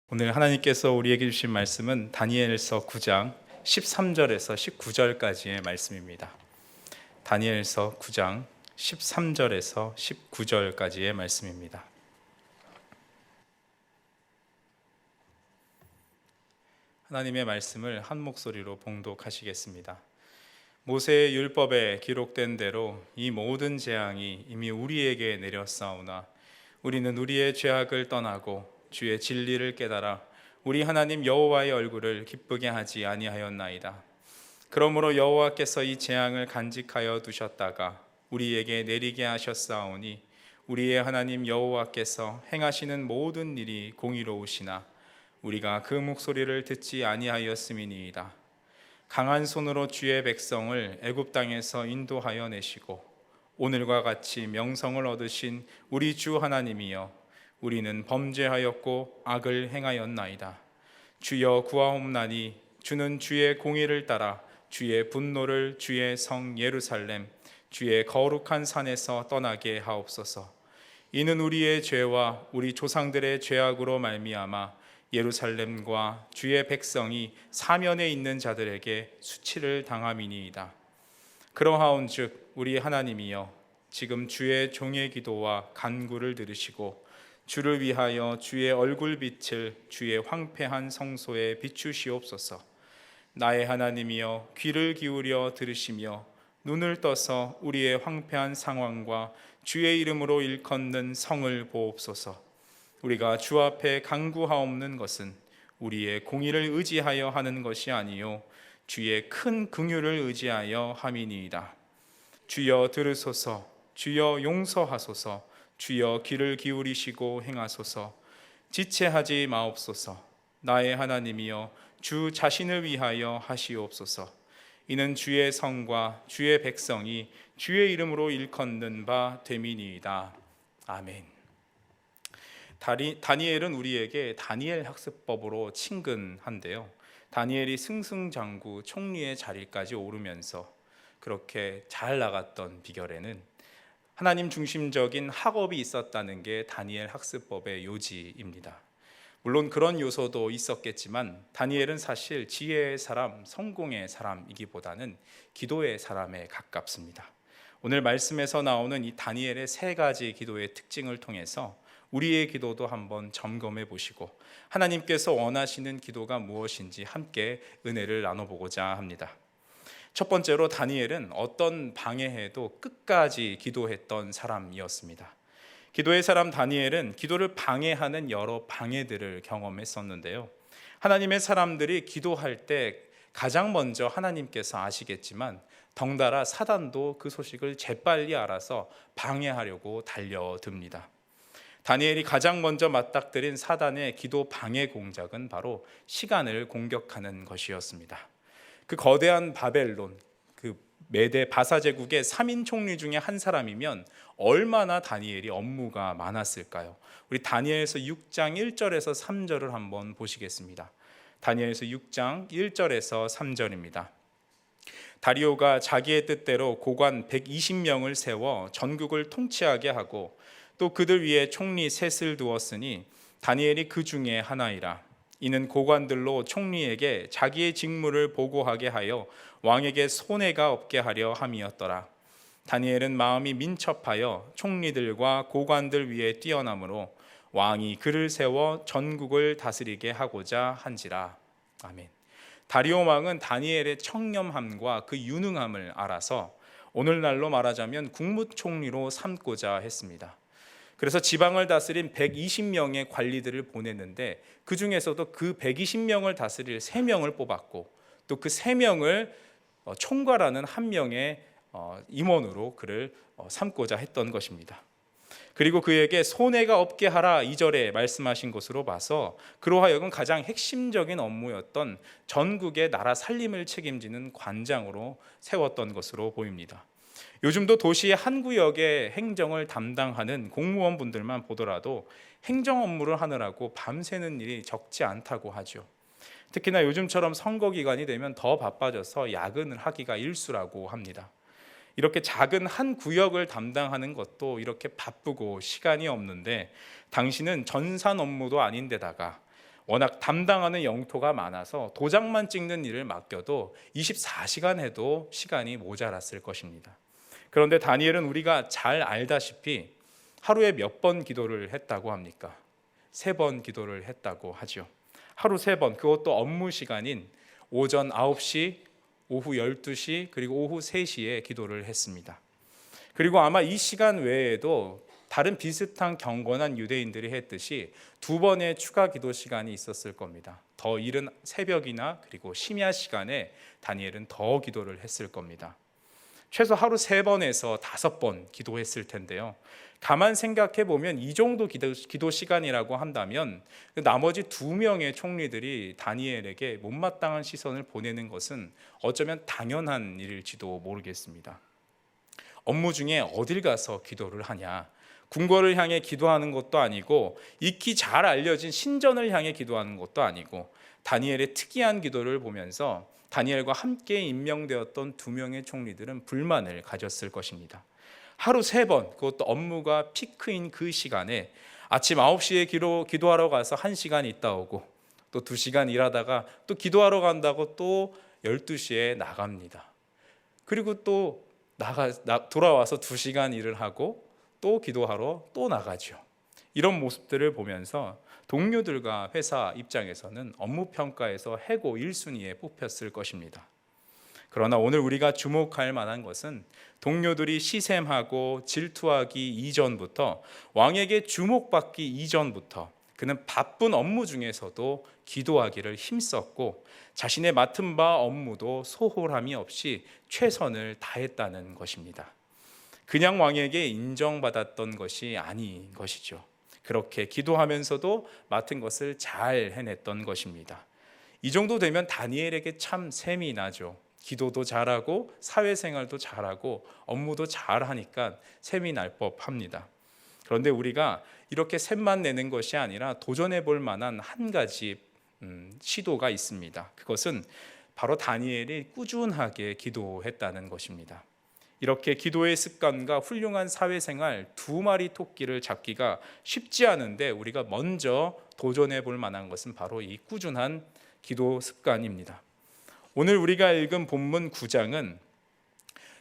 오늘 하나님께서 우리에게 주신 말씀은 다니엘서 9장 13절에서 19절까지의 말씀입니다. 다니엘서 9장 13절에서 19절까지의 말씀입니다. 하나님의 말씀을 한 목소리로 봉독하시겠습니다. 모세의 율법에 기록된 대로 이 모든 재앙이 이미 우리에게 내렸사오나 우리는 우리의 죄악을 떠나고 주의 진리를 깨달아 우리 하나님 여호와의 얼굴을 기쁘게 하지 아니하였나이다. 그러므로 여호와께서 이 재앙을 간직하여 두셨다가 우리에게 내리게 하셨사오니 우리의 하나님 여호와께서 행하시는 모든 일이 공의로우시나 우리가 그 목소리를 듣지 아니하였음이니이다. 강한 손으로 주의 백성을 애굽 땅에서 인도하여 내시고 오늘과 같이 명성을 얻으신 우리 주 하나님이여 우리는 범죄하였고 악을 행하였나이다. 주여 구하옵나니 주는 주의 공의를 따라 주의 분노를 주의 성 예루살렘 주의 거룩한 산에서 떠나게 하옵소서. 이는 우리의 죄와 우리 조상들의 죄악으로 말미암아 예루살렘과 주의 백성이 사면에 있는 자들에게 수치를 당함이니이다. 그러하온즉 우리 하나님이여 지금 주의 종의 기도와 간구를 들으시고 주를 위하여 주의 얼굴빛을 주의 황폐한 성소에 비추시옵소서. 나의 하나님이여 귀를 기울여 들으시며 눈을 떠서 우리의 황폐한 상황과 주의 이름으로 일컫는 성을 보옵소서. 우리가 주 앞에 간구하옵는 것은 우리의 공의를 의지하여 하는 것이 아니요 주의 큰 긍휼을 의지하여 함이니이다. 주여 들으소서. 주여 용서하소서. 주여 귀를 기울이시고 행하소서. 지체하지 마옵소서. 나의 하나님이여 주 자신을 위하여 하시옵소서. 이는 주의 성과 주의 백성이 주의 이름으로 일컫는 바 됨이니이다. 아멘. 다니엘은 우리에게 다니엘 학습법으로 친근한데요, 다니엘이 승승장구 총리의 자리까지 오르면서 그렇게 잘 나갔던 비결에는 하나님 중심적인 학업이 있었다는 게 다니엘 학습법의 요지입니다. 물론 그런 요소도 있었겠지만 다니엘은 사실 지혜의 사람, 성공의 사람이기보다는 기도의 사람에 가깝습니다. 오늘 말씀에서 나오는 이 다니엘의 세 가지 기도의 특징을 통해서 우리의 기도도 한번 점검해 보시고 하나님께서 원하시는 기도가 무엇인지 함께 은혜를 나눠보고자 합니다. 첫 번째로 다니엘은 어떤 방해해도 끝까지 기도했던 사람이었습니다. 기도의 사람 다니엘은 기도를 방해하는 여러 방해들을 경험했었는데요, 하나님의 사람들이 기도할 때 가장 먼저 하나님께서 아시겠지만 덩달아 사단도 그 소식을 재빨리 알아서 방해하려고 달려듭니다. 다니엘이 가장 먼저 맞닥뜨린 사단의 기도 방해 공작은 바로 시간을 공격하는 것이었습니다. 그 거대한 바벨론, 그 메대 바사 제국의 3인 총리 중에 한 사람이면 얼마나 다니엘이 업무가 많았을까요? 우리 다니엘서 6장 1절에서 3절을 한번 보시겠습니다. 다니엘서 6장 1절에서 3절입니다. 다리오가 자기의 뜻대로 고관 120명을 세워 전국을 통치하게 하고 또 그들 위에 총리 셋을 두었으니 다니엘이 그 중에 하나이라. 이는 고관들로 총리에게 자기의 직무를 보고하게 하여 왕에게 손해가 없게 하려 함이었더라. 다니엘은 마음이 민첩하여 총리들과 고관들 위에 뛰어나므로 왕이 그를 세워 전국을 다스리게 하고자 한지라. 아멘. 다리오 왕은 다니엘의 청렴함과 그 유능함을 알아서 오늘날로 말하자면 국무총리로 삼고자 했습니다. 그래서 지방을 다스린 120명의 관리들을 보냈는데 그 중에서도 그 120명을 다스릴 3명을 뽑았고 또 그 3명을 총괄하는 한 명의 임원으로 그를 삼고자 했던 것입니다. 그리고 그에게 손해가 없게 하라 2절에 말씀하신 것으로 봐서 그로 하여금 가장 핵심적인 업무였던 전국의 나라 살림을 책임지는 관장으로 세웠던 것으로 보입니다. 요즘도 도시의 한 구역의 행정을 담당하는 공무원분들만 보더라도 행정 업무를 하느라고 밤새는 일이 적지 않다고 하죠. 특히나 요즘처럼 선거 기간이 되면 더 바빠져서 야근을 하기가 일수라고 합니다. 이렇게 작은 한 구역을 담당하는 것도 이렇게 바쁘고 시간이 없는데 당신은 전산 업무도 아닌데다가 워낙 담당하는 영토가 많아서 도장만 찍는 일을 맡겨도 24시간 해도 시간이 모자랐을 것입니다. 그런데 다니엘은 우리가 잘 알다시피 하루에 몇 번 기도를 했다고 합니까? 3번 기도를 했다고 하죠. 하루 3번, 그것도 업무 시간인 오전 9시, 오후 12시, 그리고 오후 3시에 기도를 했습니다. 그리고 아마 이 시간 외에도 다른 비슷한 경건한 유대인들이 했듯이 2번의 추가 기도 시간이 있었을 겁니다. 더 이른 새벽이나 그리고 심야 시간에 다니엘은 더 기도를 했을 겁니다. 최소 하루 3번에서 5번 기도했을 텐데요. 가만 생각해 보면 이 정도 기도 시간이라고 한다면 나머지 2명의 총리들이 다니엘에게 못마땅한 시선을 보내는 것은 어쩌면 당연한 일일지도 모르겠습니다. 업무 중에 어딜 가서 기도를 하냐? 궁궐을 향해 기도하는 것도 아니고 익히 잘 알려진 신전을 향해 기도하는 것도 아니고 다니엘의 특이한 기도를 보면서 다니엘과 함께 임명되었던 2명의 총리들은 불만을 가졌을 것입니다. 하루 3번, 그것도 업무가 피크인 그 시간에 아침 9시에 기도하러 가서 1시간 있다 오고 또 2시간 일하다가 또 기도하러 간다고 또 12시에 나갑니다. 그리고 또 돌아와서 2시간 일을 하고 또 기도하러 또 나가죠. 이런 모습들을 보면서 동료들과 회사 입장에서는 업무 평가에서 해고 1순위에 뽑혔을 것입니다. 그러나 오늘 우리가 주목할 만한 것은 동료들이 시샘하고 질투하기 이전부터, 왕에게 주목받기 이전부터 그는 바쁜 업무 중에서도 기도하기를 힘썼고 자신의 맡은 바 업무도 소홀함이 없이 최선을 다했다는 것입니다. 그냥 왕에게 인정받았던 것이 아닌 것이죠. 그렇게 기도하면서도 맡은 것을 잘 해냈던 것입니다. 이 정도 되면 다니엘에게 참 셈이 나죠. 기도도 잘하고 사회생활도 잘하고 업무도 잘하니까 셈이 날 법합니다. 그런데 우리가 이렇게 셈만 내는 것이 아니라 도전해 볼 만한 한 가지 시도가 있습니다. 그것은 바로 다니엘이 꾸준하게 기도했다는 것입니다. 이렇게 기도의 습관과 훌륭한 사회생활 2마리 토끼를 잡기가 쉽지 않은데 우리가 먼저 도전해 볼 만한 것은 바로 이 꾸준한 기도 습관입니다. 오늘 우리가 읽은 본문 9장은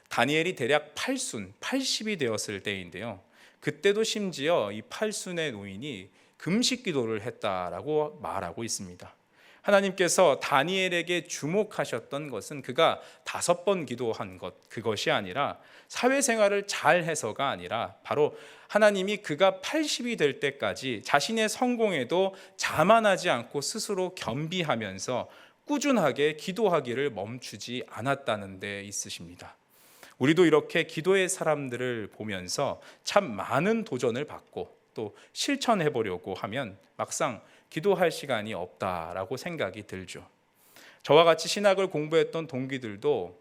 다니엘이 대략 80이 되었을 때인데요. 그때도 심지어 이 8순의 노인이 금식 기도를 했다라고 말하고 있습니다. 하나님께서 다니엘에게 주목하셨던 것은 그가 5번 기도한 것, 그것이 아니라 사회생활을 잘 해서가 아니라 바로 하나님이 그가 80이 될 때까지 자신의 성공에도 자만하지 않고 스스로 겸비하면서 꾸준하게 기도하기를 멈추지 않았다는 데 있으십니다. 우리도 이렇게 기도의 사람들을 보면서 참 많은 도전을 받고 또 실천해 보려고 하면 막상 기도할 시간이 없다라고 생각이 들죠. 저와 같이 신학을 공부했던 동기들도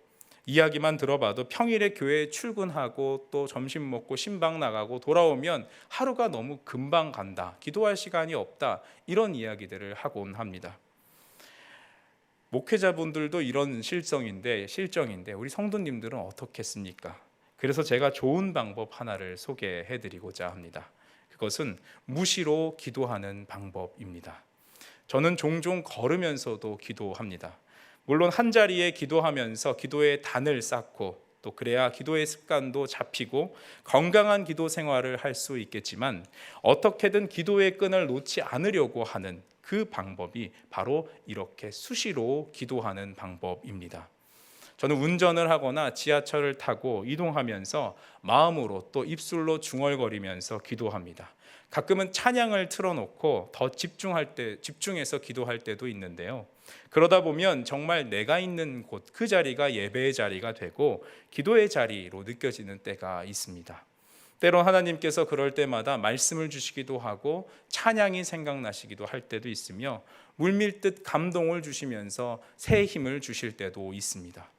이야기만 들어봐도 평일에 교회에 출근하고 또 점심 먹고 신방 나가고 돌아오면 하루가 너무 금방 간다, 기도할 시간이 없다, 이런 이야기들을 하곤 합니다. 목회자분들도 이런 실정인데 우리 성도님들은 어떻겠습니까? 그래서 제가 좋은 방법 하나를 소개해 드리고자 합니다. 그것은 무시로 기도하는 방법입니다. 저는 종종 걸으면서도 기도합니다. 물론 한 자리에 기도하면서 기도의 단을 쌓고 또 그래야 기도의 습관도 잡히고 건강한 기도 생활을 할 수 있겠지만 어떻게든 기도의 끈을 놓지 않으려고 하는 그 방법이 바로 이렇게 수시로 기도하는 방법입니다. 저는 운전을 하거나 지하철을 타고 이동하면서 마음으로 또 입술로 중얼거리면서 기도합니다. 가끔은 찬양을 틀어놓고 더 집중해서 기도할 때도 있는데요. 그러다 보면 정말 내가 있는 곳, 그 자리가 예배의 자리가 되고 기도의 자리로 느껴지는 때가 있습니다. 때론 하나님께서 그럴 때마다 말씀을 주시기도 하고 찬양이 생각나시기도 할 때도 있으며 물밀듯 감동을 주시면서 새 힘을 주실 때도 있습니다.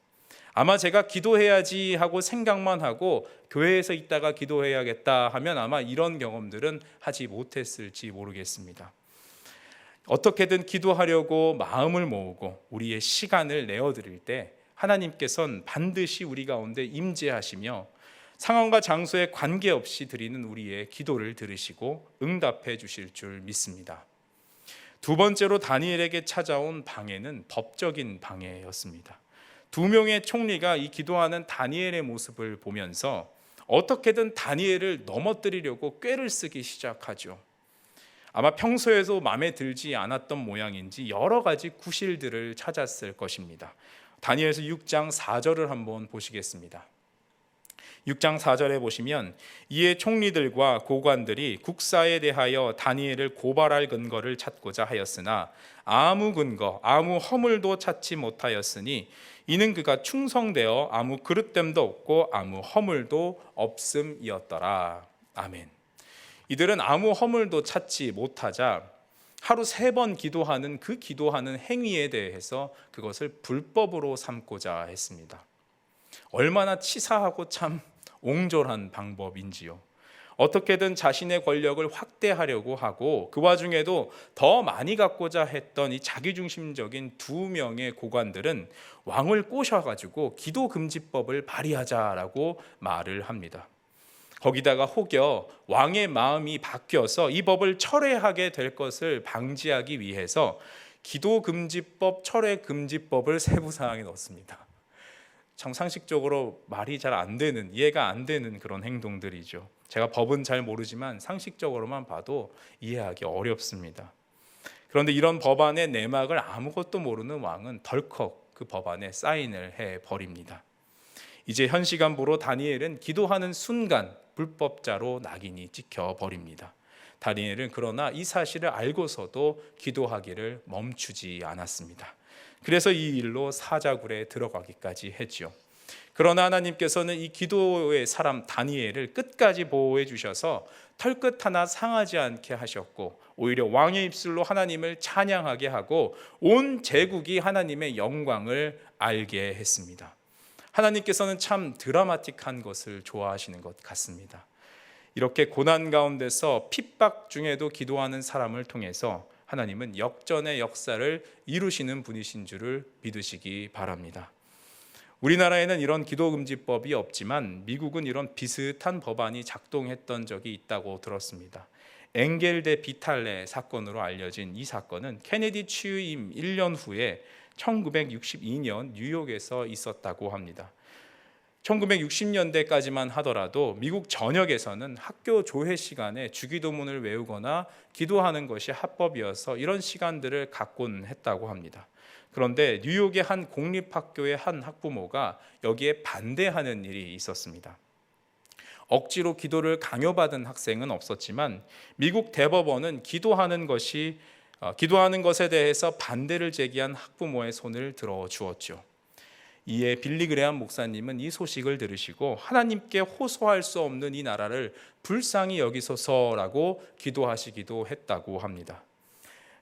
아마 제가 기도해야지 하고 생각만 하고 교회에서 있다가 기도해야겠다 하면 아마 이런 경험들은 하지 못했을지 모르겠습니다. 어떻게든 기도하려고 마음을 모으고 우리의 시간을 내어드릴 때 하나님께서는 반드시 우리 가운데 임재하시며 상황과 장소에 관계없이 드리는 우리의 기도를 들으시고 응답해 주실 줄 믿습니다. 두 번째로 다니엘에게 찾아온 방해는 법적인 방해였습니다. 두 명의 총리가 이 기도하는 다니엘의 모습을 보면서 어떻게든 다니엘을 넘어뜨리려고 꾀를 쓰기 시작하죠. 아마 평소에도 마음에 들지 않았던 모양인지 여러 가지 구실들을 찾았을 것입니다. 다니엘서 6장 4절을 한번 보시겠습니다. 6장 4절에 보시면 이에 총리들과 고관들이 국사에 대하여 다니엘을 고발할 근거를 찾고자 하였으나 아무 근거, 아무 허물도 찾지 못하였으니 이는 그가 충성되어 아무 그릇됨도 없고 아무 허물도 없음이었더라. 아멘. 이들은 아무 허물도 찾지 못하자 하루 3번 기도하는 그 기도하는 행위에 대해서 그것을 불법으로 삼고자 했습니다. 얼마나 치사하고 참 옹졸한 방법인지요. 어떻게든 자신의 권력을 확대하려고 하고 그 와중에도 더 많이 갖고자 했던 이 자기중심적인 두 명의 고관들은 왕을 꼬셔가지고 기도금지법을 발의하자라고 말을 합니다. 거기다가 혹여 왕의 마음이 바뀌어서 이 법을 철회하게 될 것을 방지하기 위해서 기도금지법, 철회금지법을 세부사항에 넣습니다. 참 상식적으로 말이 잘 안 되는, 이해가 안 되는 그런 행동들이죠. 제가 법은 잘 모르지만 상식적으로만 봐도 이해하기 어렵습니다. 그런데 이런 법안의 내막을 아무것도 모르는 왕은 덜컥 그 법안에 사인을 해버립니다. 이제 현 시간부로 다니엘은 기도하는 순간 불법자로 낙인이 찍혀버립니다. 다니엘은 그러나 이 사실을 알고서도 기도하기를 멈추지 않았습니다. 그래서 이 일로 사자굴에 들어가기까지 했죠. 그러나 하나님께서는 이 기도의 사람 다니엘을 끝까지 보호해 주셔서 털끝 하나 상하지 않게 하셨고 오히려 왕의 입술로 하나님을 찬양하게 하고 온 제국이 하나님의 영광을 알게 했습니다. 하나님께서는 참 드라마틱한 것을 좋아하시는 것 같습니다. 이렇게 고난 가운데서 핍박 중에도 기도하는 사람을 통해서 하나님은 역전의 역사를 이루시는 분이신 줄을 믿으시기 바랍니다. 우리나라에는 이런 기도금지법이 없지만 미국은 이런 비슷한 법안이 작동했던 적이 있다고 들었습니다. 엥겔 대 비탈레 사건으로 알려진 이 사건은 케네디 취임 1년 후에 1962년 뉴욕에서 있었다고 합니다. 1960년대까지만 하더라도 미국 전역에서는 학교 조회 시간에 주기도문을 외우거나 기도하는 것이 합법이어서 이런 시간들을 갖곤 했다고 합니다. 그런데 뉴욕의 한 공립학교의 한 학부모가 여기에 반대하는 일이 있었습니다. 억지로 기도를 강요받은 학생은 없었지만 미국 대법원은 기도하는 것에 대해서 반대를 제기한 학부모의 손을 들어 주었죠. 이에 빌리 그레함 목사님은 이 소식을 들으시고 하나님께 호소할 수 없는 이 나라를 불쌍히 여기소서라고 기도하시기도 했다고 합니다.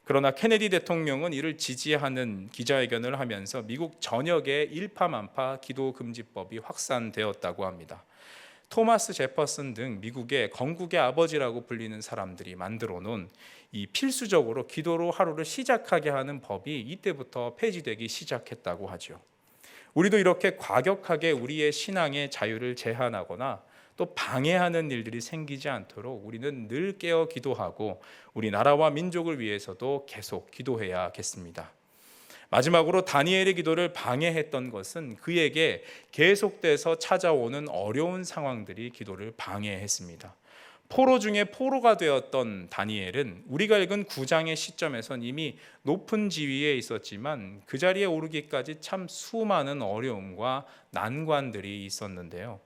그러나 케네디 대통령은 이를 지지하는 기자회견을 하면서 미국 전역에 일파만파 기도금지법이 확산되었다고 합니다. 토마스 제퍼슨 등 미국의 건국의 아버지라고 불리는 사람들이 만들어 놓은 이 필수적으로 기도로 하루를 시작하게 하는 법이 이때부터 폐지되기 시작했다고 하죠. 우리도 이렇게 과격하게 우리의 신앙의 자유를 제한하거나 또 방해하는 일들이 생기지 않도록 우리는 늘 깨어 기도하고 우리 나라와 민족을 위해서도 계속 기도해야겠습니다. 마지막으로 다니엘의 기도를 방해했던 것은 그에게 계속돼서 찾아오는 어려운 상황들이 기도를 방해했습니다. 포로 중에 포로가 되었던 다니엘은 우리가 읽은 9장의 시점에선 이미 높은 지위에 있었지만 그 자리에 오르기까지 참 수많은 어려움과 난관들이 있었는데요.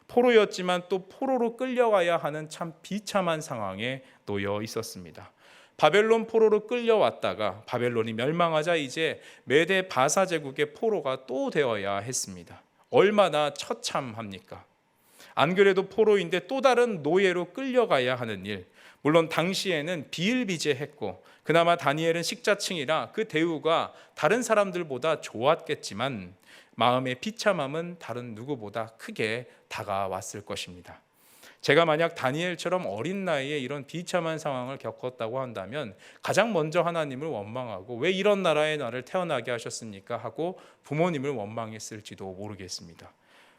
포로였지만 또 포로로 끌려가야 하는 참 비참한 상황에 놓여 있었습니다. 바벨론 포로로 끌려왔다가 바벨론이 멸망하자 이제 메데 바사 제국의 포로가 또 되어야 했습니다. 얼마나 처참합니까? 안 그래도 포로인데 또 다른 노예로 끌려가야 하는 일. 물론 당시에는 비일비재했고 그나마 다니엘은 식자층이라 그 대우가 다른 사람들보다 좋았겠지만 마음의 비참함은 다른 누구보다 크게 다가왔을 것입니다. 제가 만약 다니엘처럼 어린 나이에 이런 비참한 상황을 겪었다고 한다면 가장 먼저 하나님을 원망하고 왜 이런 나라에 나를 태어나게 하셨습니까? 하고 부모님을 원망했을지도 모르겠습니다.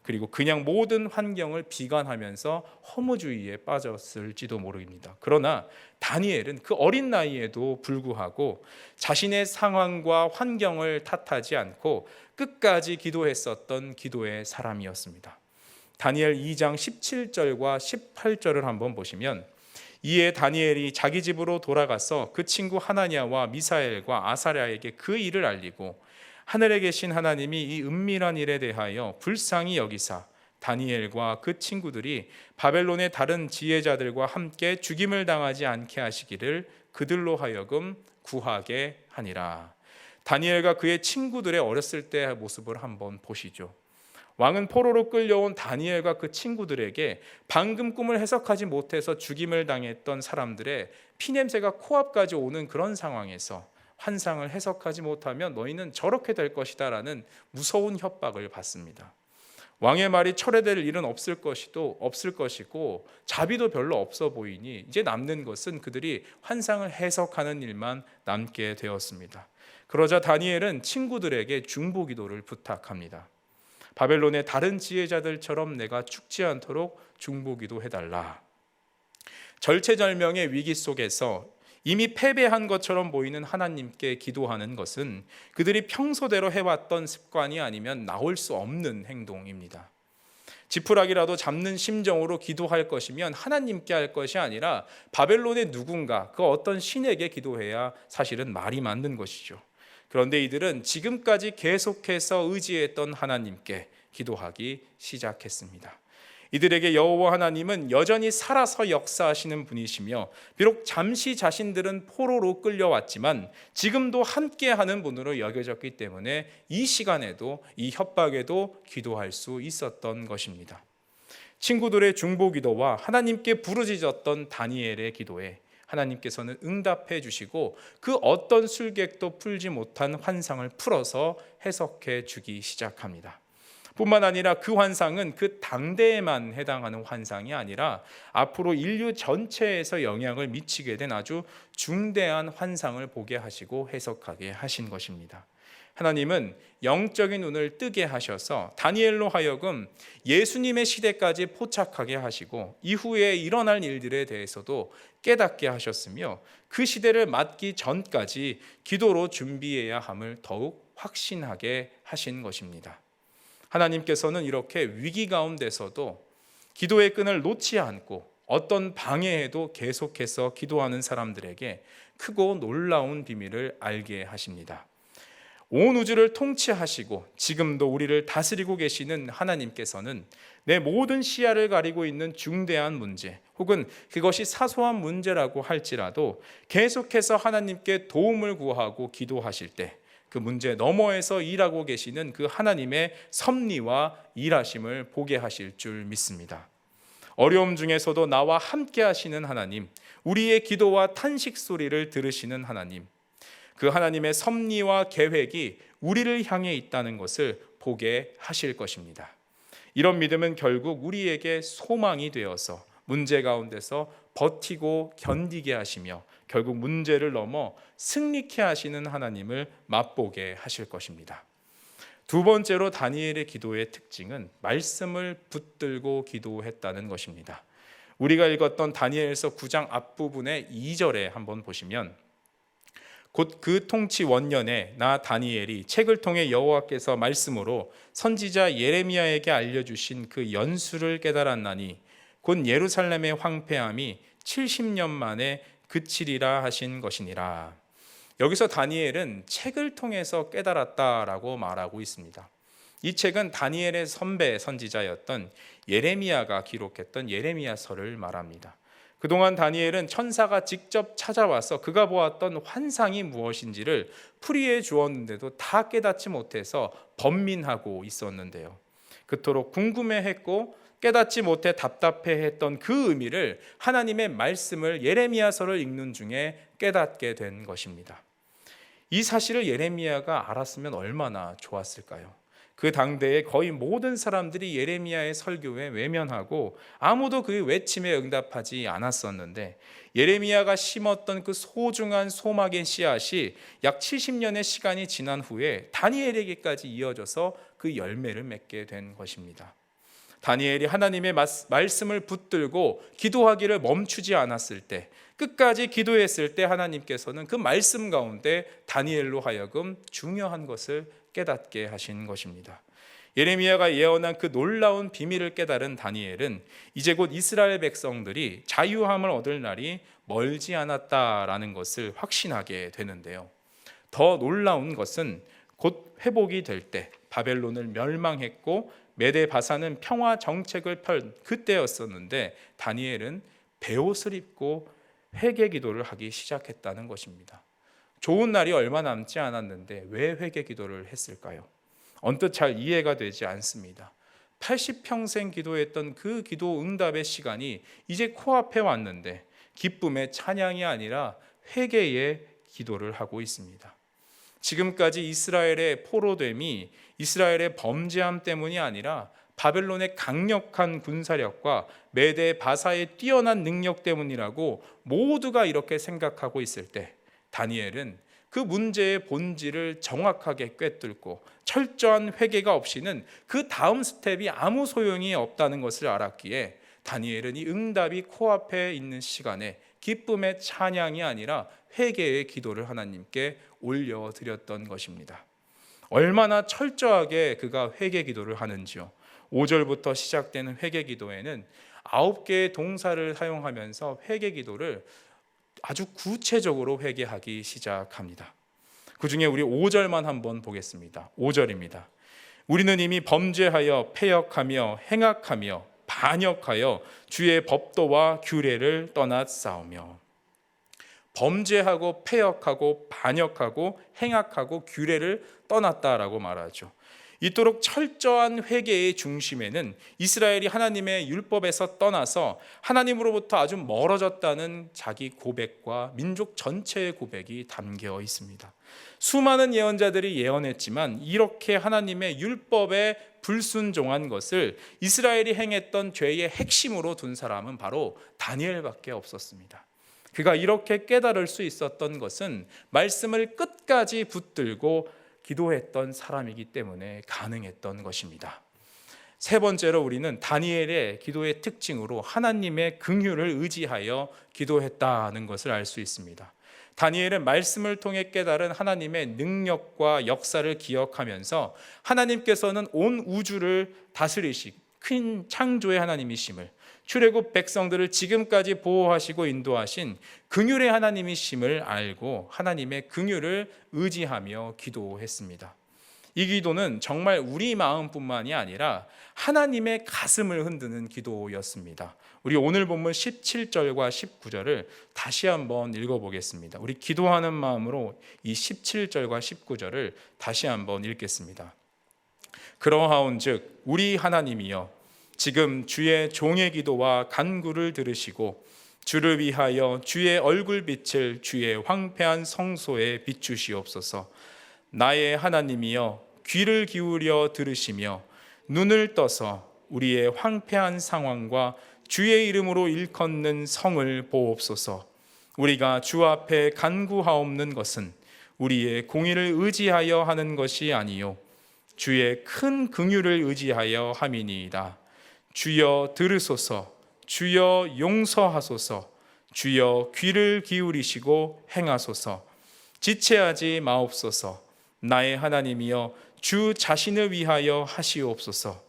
그리고 그냥 모든 환경을 비관하면서 허무주의에 빠졌을지도 모릅니다. 그러나 다니엘은 그 어린 나이에도 불구하고 자신의 상황과 환경을 탓하지 않고 끝까지 기도했었던 기도의 사람이었습니다. 다니엘 2장 17절과 18절을 한번 보시면, 이에 다니엘이 자기 집으로 돌아가서 그 친구 하나냐와 미사엘과 아사랴에게 그 일을 알리고 하늘에 계신 하나님이 이 은밀한 일에 대하여 불쌍히 여기사 다니엘과 그 친구들이 바벨론의 다른 지혜자들과 함께 죽임을 당하지 않게 하시기를 그들로 하여금 구하게 하니라. 다니엘과 그의 친구들의 어렸을 때의 모습을 한번 보시죠. 왕은 포로로 끌려온 다니엘과 그 친구들에게 방금 꿈을 해석하지 못해서 죽임을 당했던 사람들의 피냄새가 코앞까지 오는 그런 상황에서 환상을 해석하지 못하면 너희는 저렇게 될 것이다 라는 무서운 협박을 받습니다. 왕의 말이 철회될 일은 없을 것이고 자비도 별로 없어 보이니 이제 남는 것은 그들이 환상을 해석하는 일만 남게 되었습니다. 그러자 다니엘은 친구들에게 중보기도를 부탁합니다. 바벨론의 다른 지혜자들처럼 내가 죽지 않도록 중보기도 해달라. 절체절명의 위기 속에서 이미 패배한 것처럼 보이는 하나님께 기도하는 것은 그들이 평소대로 해왔던 습관이 아니면 나올 수 없는 행동입니다. 지푸라기라도 잡는 심정으로 기도할 것이면 하나님께 할 것이 아니라 바벨론의 누군가, 그 어떤 신에게 기도해야 사실은 말이 맞는 것이죠. 그런데 이들은 지금까지 계속해서 의지했던 하나님께 기도하기 시작했습니다. 이들에게 여호와 하나님은 여전히 살아서 역사하시는 분이시며 비록 잠시 자신들은 포로로 끌려왔지만 지금도 함께하는 분으로 여겨졌기 때문에 이 시간에도 이 협박에도 기도할 수 있었던 것입니다. 친구들의 중보기도와 하나님께 부르짖었던 다니엘의 기도에 하나님께서는 응답해 주시고 그 어떤 술객도 풀지 못한 환상을 풀어서 해석해 주기 시작합니다. 뿐만 아니라 그 환상은 그 당대에만 해당하는 환상이 아니라 앞으로 인류 전체에서 영향을 미치게 된 아주 중대한 환상을 보게 하시고 해석하게 하신 것입니다. 하나님은 영적인 눈을 뜨게 하셔서 다니엘로 하여금 예수님의 시대까지 포착하게 하시고 이후에 일어날 일들에 대해서도 깨닫게 하셨으며 그 시대를 맞기 전까지 기도로 준비해야 함을 더욱 확신하게 하신 것입니다. 하나님께서는 이렇게 위기 가운데서도 기도의 끈을 놓지 않고 어떤 방해에도 계속해서 기도하는 사람들에게 크고 놀라운 비밀을 알게 하십니다. 온 우주를 통치하시고 지금도 우리를 다스리고 계시는 하나님께서는 내 모든 시야를 가리고 있는 중대한 문제 혹은 그것이 사소한 문제라고 할지라도 계속해서 하나님께 도움을 구하고 기도하실 때 그 문제 너머에서 일하고 계시는 그 하나님의 섭리와 일하심을 보게 하실 줄 믿습니다. 어려움 중에서도 나와 함께 하시는 하나님, 우리의 기도와 탄식 소리를 들으시는 하나님, 그 하나님의 섭리와 계획이 우리를 향해 있다는 것을 보게 하실 것입니다. 이런 믿음은 결국 우리에게 소망이 되어서 문제 가운데서 버티고 견디게 하시며 결국 문제를 넘어 승리케 하시는 하나님을 맛보게 하실 것입니다. 두 번째로 다니엘의 기도의 특징은 말씀을 붙들고 기도했다는 것입니다. 우리가 읽었던 다니엘서 9장 앞부분의 2절에 한번 보시면 곧 그 통치 원년에 나 다니엘이 책을 통해 여호와께서 말씀으로 선지자 예레미야에게 알려주신 그 연수를 깨달았나니 곧 예루살렘의 황폐함이 70년 만에 그치리라 하신 것이니라. 여기서 다니엘은 책을 통해서 깨달았다라고 말하고 있습니다. 이 책은 다니엘의 선배 선지자였던 예레미야가 기록했던 예레미야서를 말합니다. 그동안 다니엘은 천사가 직접 찾아와서 그가 보았던 환상이 무엇인지를 풀이해 주었는데도 다 깨닫지 못해서 번민하고 있었는데요. 그토록 궁금해했고 깨닫지 못해 답답해했던 그 의미를 하나님의 말씀을 예레미야서를 읽는 중에 깨닫게 된 것입니다. 이 사실을 예레미야가 알았으면 얼마나 좋았을까요? 그 당대에 거의 모든 사람들이 예레미야의 설교에 외면하고 아무도 그 외침에 응답하지 않았었는데 예레미야가 심었던 그 소중한 소막의 씨앗이 약 70년의 시간이 지난 후에 다니엘에게까지 이어져서 그 열매를 맺게 된 것입니다. 다니엘이 하나님의 말씀을 붙들고 기도하기를 멈추지 않았을 때, 끝까지 기도했을 때 하나님께서는 그 말씀 가운데 다니엘로 하여금 중요한 것을 깨닫게 하신 것입니다. 예레미야가 예언한 그 놀라운 비밀을 깨달은 다니엘은 이제 곧 이스라엘 백성들이 자유함을 얻을 날이 멀지 않았다라는 것을 확신하게 되는데요. 더 놀라운 것은 곧 회복이 될 때 바벨론을 멸망했고 메데 바사는 평화 정책을 펼 그때였었는데 다니엘은 베옷을 입고 회개 기도를 하기 시작했다는 것입니다. 좋은 날이 얼마 남지 않았는데 왜 회개 기도를 했을까요? 언뜻 잘 이해가 되지 않습니다. 80평생 기도했던 그 기도 응답의 시간이 이제 코앞에 왔는데 기쁨의 찬양이 아니라 회개의 기도를 하고 있습니다. 지금까지 이스라엘의 포로됨이 이스라엘의 범죄함 때문이 아니라 바벨론의 강력한 군사력과 메대 바사의 뛰어난 능력 때문이라고 모두가 이렇게 생각하고 있을 때 다니엘은 그 문제의 본질을 정확하게 꿰뚫고 철저한 회개가 없이는 그 다음 스텝이 아무 소용이 없다는 것을 알았기에 다니엘은 이 응답이 코앞에 있는 시간에 기쁨의 찬양이 아니라 회개의 기도를 하나님께 올려드렸던 것입니다. 얼마나 철저하게 그가 회개 기도를 하는지요. 5절부터 시작되는 회개 기도에는 9개의 동사를 사용하면서 회개 기도를 아주 구체적으로 회개하기 시작합니다. 그 중에 우리 5절만 한번 보겠습니다. 5절입니다. 우리는 이미 범죄하여 패역하며 행악하며 반역하여 주의 법도와 규례를 떠났사오며. 범죄하고 패역하고 반역하고 행악하고 규례를 떠났다라고 말하죠. 이토록 철저한 회개의 중심에는 이스라엘이 하나님의 율법에서 떠나서 하나님으로부터 아주 멀어졌다는 자기 고백과 민족 전체의 고백이 담겨 있습니다. 수많은 예언자들이 예언했지만 이렇게 하나님의 율법에 불순종한 것을 이스라엘이 행했던 죄의 핵심으로 둔 사람은 바로 다니엘밖에 없었습니다. 그가 이렇게 깨달을 수 있었던 것은 말씀을 끝까지 붙들고 기도했던 사람이기 때문에 가능했던 것입니다. 세 번째로 우리는 다니엘의 기도의 특징으로 하나님의 긍휼을 의지하여 기도했다는 것을 알 수 있습니다. 다니엘은 말씀을 통해 깨달은 하나님의 능력과 역사를 기억하면서 하나님께서는 온 우주를 다스리시 큰 창조의 하나님이심을, 출애굽 백성들을 지금까지 보호하시고 인도하신 긍휼의 하나님이심을 알고 하나님의 긍휼을 의지하며 기도했습니다. 이 기도는 정말 우리 마음뿐만이 아니라 하나님의 가슴을 흔드는 기도였습니다. 우리 오늘 본문 17절과 19절을 다시 한번 읽어보겠습니다. 우리 기도하는 마음으로 이 17절과 19절을 다시 한번 읽겠습니다. 그러하온즉 우리 하나님이여 지금 주의 종의 기도와 간구를 들으시고 주를 위하여 주의 얼굴빛을 주의 황폐한 성소에 비추시옵소서. 나의 하나님이여 귀를 기울여 들으시며 눈을 떠서 우리의 황폐한 상황과 주의 이름으로 일컫는 성을 보옵소서. 우리가 주 앞에 간구하옵는 것은 우리의 공의를 의지하여 하는 것이 아니요 주의 큰 긍휼을 의지하여 함이니이다. 주여 들으소서. 주여 용서하소서. 주여 귀를 기울이시고 행하소서. 지체하지 마옵소서. 나의 하나님이여 주 자신을 위하여 하시옵소서.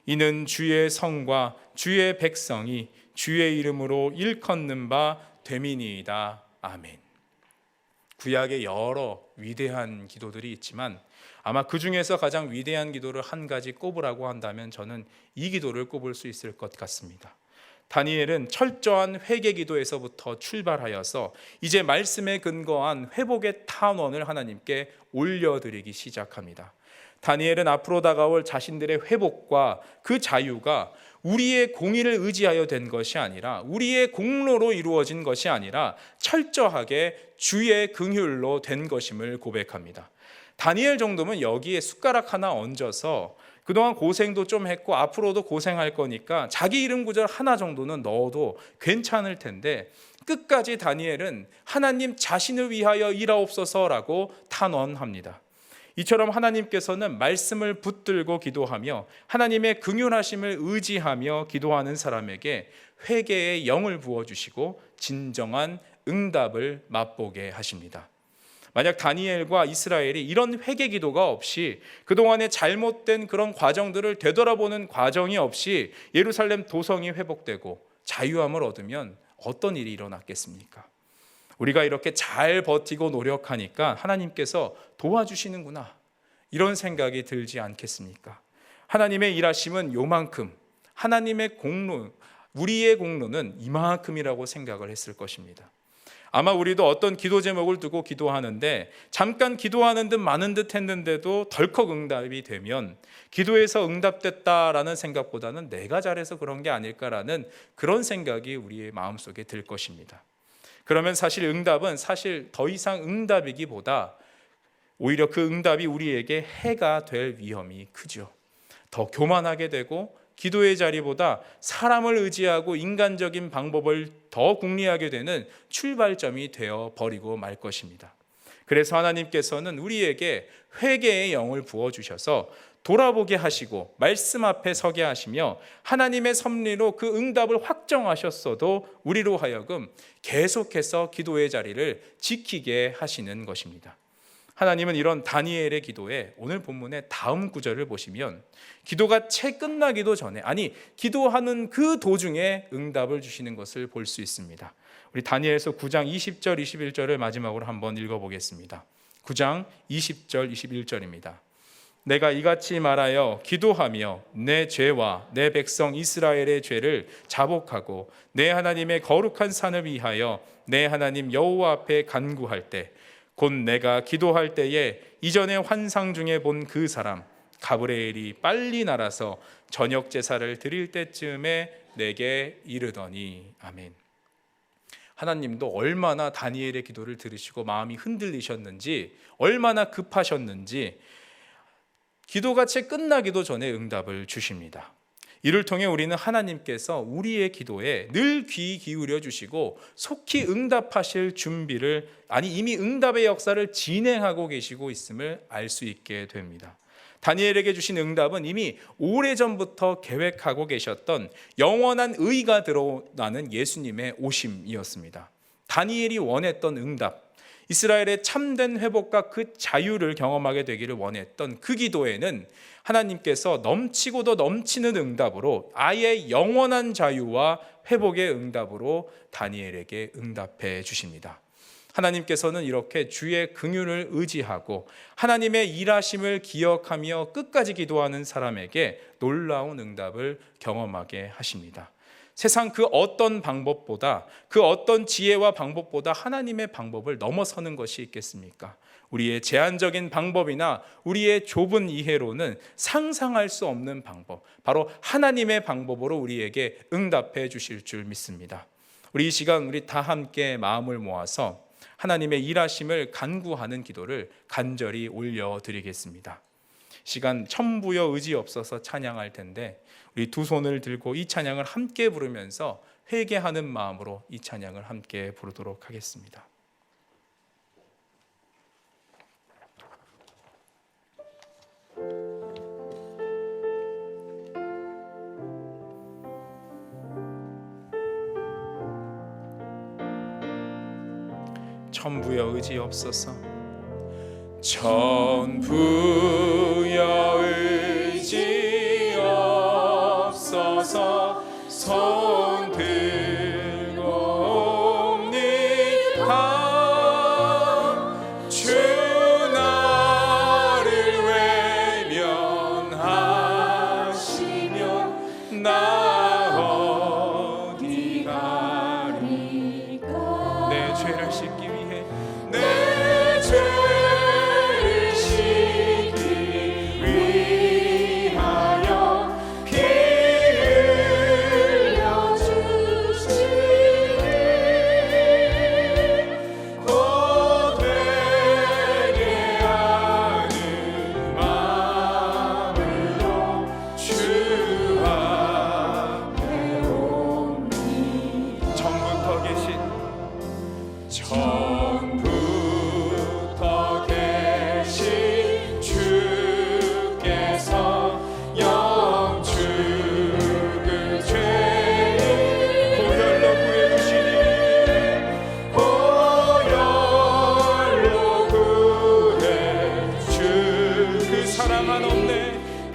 이는 주의 성과 주의 백성이 주의 이름으로 일컫는 바 됨이니이다. 아멘. 구약의 여러 위대한 기도들이 있지만 아마 그 중에서 가장 위대한 기도를 한 가지 꼽으라고 한다면 저는 이 기도를 꼽을 수 있을 것 같습니다. 다니엘은 철저한 회개 기도에서부터 출발하여서 이제 말씀에 근거한 회복의 탄원을 하나님께 올려드리기 시작합니다. 다니엘은 앞으로 다가올 자신들의 회복과 그 자유가 우리의 공의를 의지하여 된 것이 아니라 우리의 공로로 이루어진 것이 아니라 철저하게 주의 긍휼로 된 것임을 고백합니다. 다니엘 정도면 여기에 숟가락 하나 얹어서 그동안 고생도 좀 했고 앞으로도 고생할 거니까 자기 이름 구절 하나 정도는 넣어도 괜찮을 텐데 끝까지 다니엘은 하나님 자신을 위하여 일하옵소서라고 탄원합니다. 이처럼 하나님께서는 말씀을 붙들고 기도하며 하나님의 긍휼하심을 의지하며 기도하는 사람에게 회개의 영을 부어주시고 진정한 응답을 맛보게 하십니다. 만약 다니엘과 이스라엘이 이런 회개 기도가 없이 그동안의 잘못된 그런 과정들을 되돌아보는 과정이 없이 예루살렘 도성이 회복되고 자유함을 얻으면 어떤 일이 일어났겠습니까? 우리가 이렇게 잘 버티고 노력하니까 하나님께서 도와주시는구나, 이런 생각이 들지 않겠습니까? 하나님의 일하심은 요만큼, 하나님의 공로, 우리의 공로는 이만큼이라고 생각을 했을 것입니다. 아마 우리도 어떤 기도 제목을 두고 기도하는데 잠깐 기도하는 듯 마는 듯 했는데도 덜컥 응답이 되면 기도에서 응답됐다라는 생각보다는 내가 잘해서 그런 게 아닐까라는 그런 생각이 우리의 마음속에 들 것입니다. 그러면 사실 응답은 더 이상 응답이기보다 오히려 그 응답이 우리에게 해가 될 위험이 크죠. 더 교만하게 되고 기도의 자리보다 사람을 의지하고 인간적인 방법을 더 궁리하게 되는 출발점이 되어 버리고 말 것입니다. 그래서 하나님께서는 우리에게 회개의 영을 부어주셔서 돌아보게 하시고 말씀 앞에 서게 하시며 하나님의 섭리로 그 응답을 확정하셨어도 우리로 하여금 계속해서 기도의 자리를 지키게 하시는 것입니다. 하나님은 이런 다니엘의 기도에 오늘 본문의 다음 구절을 보시면 기도가 채 끝나기도 전에, 기도하는 그 도중에 응답을 주시는 것을 볼 수 있습니다. 우리 다니엘서 9장 20절 21절을 마지막으로 한번 읽어보겠습니다. 9장 20절 21절입니다. 내가 이같이 말하여 기도하며 내 죄와 내 백성 이스라엘의 죄를 자복하고 내 하나님의 거룩한 산을 위하여 내 하나님 여호와 앞에 간구할 때 곧 내가 기도할 때에 이전에 환상 중에 본 그 사람 가브리엘이 빨리 날아서 저녁 제사를 드릴 때쯤에 내게 이르더니. 아멘. 하나님도 얼마나 다니엘의 기도를 들으시고 마음이 흔들리셨는지, 얼마나 급하셨는지 기도가 채 끝나기도 전에 응답을 주십니다. 이를 통해 우리는 하나님께서 우리의 기도에 늘 귀 기울여 주시고 속히 응답하실 준비를, 이미 응답의 역사를 진행하고 계시고 있음을 알 수 있게 됩니다. 다니엘에게 주신 응답은 이미 오래전부터 계획하고 계셨던 영원한 의가 드러나는 예수님의 오심이었습니다. 다니엘이 원했던 응답, 이스라엘의 참된 회복과 그 자유를 경험하게 되기를 원했던 그 기도에는 하나님께서 넘치고도 넘치는 응답으로 아예 영원한 자유와 회복의 응답으로 다니엘에게 응답해 주십니다. 하나님께서는 이렇게 주의 긍휼을 의지하고 하나님의 일하심을 기억하며 끝까지 기도하는 사람에게 놀라운 응답을 경험하게 하십니다. 세상 그 어떤 방법보다, 그 어떤 지혜와 방법보다 하나님의 방법을 넘어서는 것이 있겠습니까? 우리의 제한적인 방법이나 우리의 좁은 이해로는 상상할 수 없는 방법, 바로 하나님의 방법으로 우리에게 응답해 주실 줄 믿습니다. 우리 이 시간 우리 다 함께 마음을 모아서 하나님의 일하심을 간구하는 기도를 간절히 올려드리겠습니다. 시간 천부여 의지 없어서 찬양할 텐데 우리 두 손을 들고 이 찬양을 함께 부르면서 회개하는 마음으로 이 찬양을 함께 부르도록 하겠습니다. 천부여 의지 없어서, 천부여 의지 없어서 손 들고 옵니다. 주 나를 외면하시면 나 어디 가리까. 내 죄를 씻기 위해, 내 죄를 씻기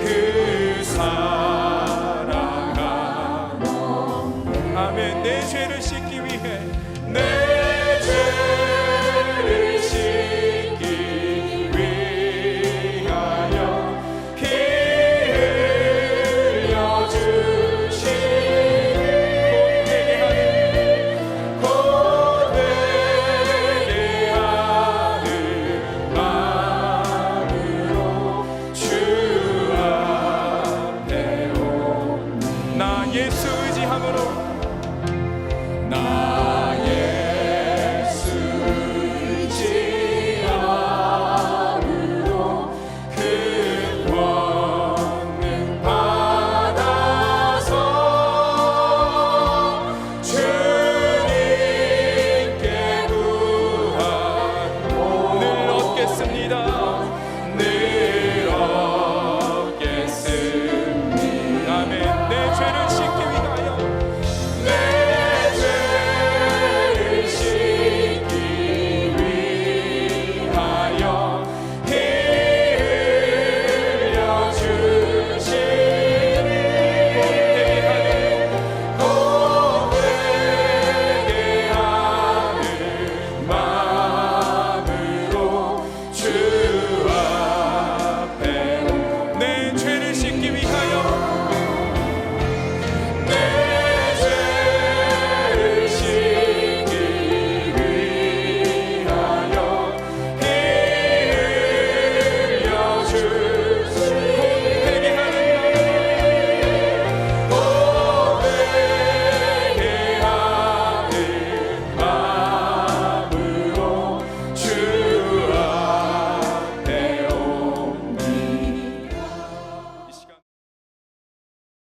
그